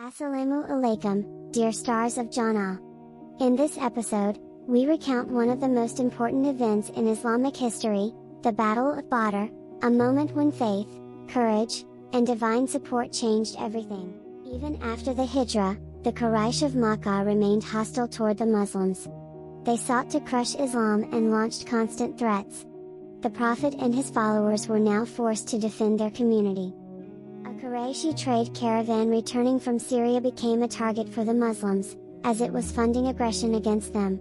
Assalamu alaikum, dear stars of Jannah. In this episode, we recount one of the most important events in Islamic history, the Battle of Badr, a moment when faith, courage, and divine support changed everything. Even after the Hijrah, the Quraysh of Makkah remained hostile toward the Muslims. They sought to crush Islam and launched constant threats. The Prophet and his followers were now forced to defend their community. A Qurayshi trade caravan returning from Syria became a target for the Muslims, as it was funding aggression against them.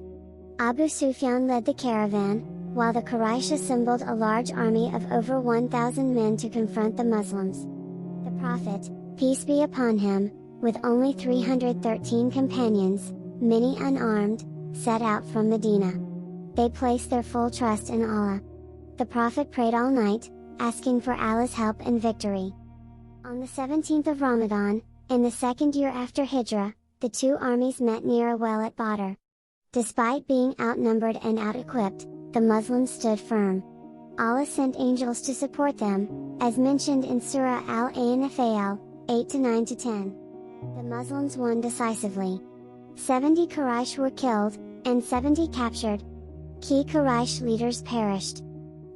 Abu Sufyan led the caravan, while the Quraysh assembled a large army of over 1,000 men to confront the Muslims. The Prophet, peace be upon him, with only 313 companions, many unarmed, set out from Medina. They placed their full trust in Allah. The Prophet prayed all night, asking for Allah's help and victory. On the 17th of Ramadan, in the second year after Hijrah, the two armies met near a well at Badr. Despite being outnumbered and out-equipped, the Muslims stood firm. Allah sent angels to support them, as mentioned in Surah Al-Anfal, 8-9-10. The Muslims won decisively. 70 Quraysh were killed, and 70 captured. Key Quraysh leaders perished.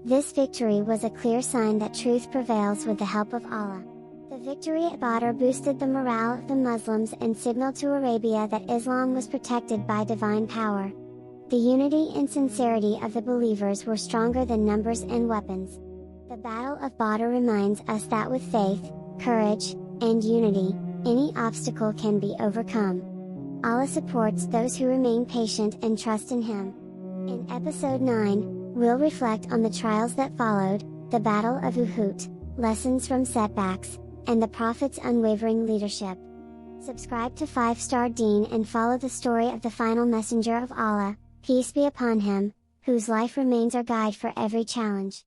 This victory was a clear sign that truth prevails with the help of Allah. The victory at Badr boosted the morale of the Muslims and signaled to Arabia that Islam was protected by divine power. The unity and sincerity of the believers were stronger than numbers and weapons. The Battle of Badr reminds us that with faith, courage, and unity, any obstacle can be overcome. Allah supports those who remain patient and trust in Him. In episode 9, we'll reflect on the trials that followed, the Battle of Uhud, lessons from setbacks, and the Prophet's unwavering leadership. Subscribe to 5-Star Deen and follow the story of the final messenger of Allah, peace be upon him, whose life remains our guide for every challenge.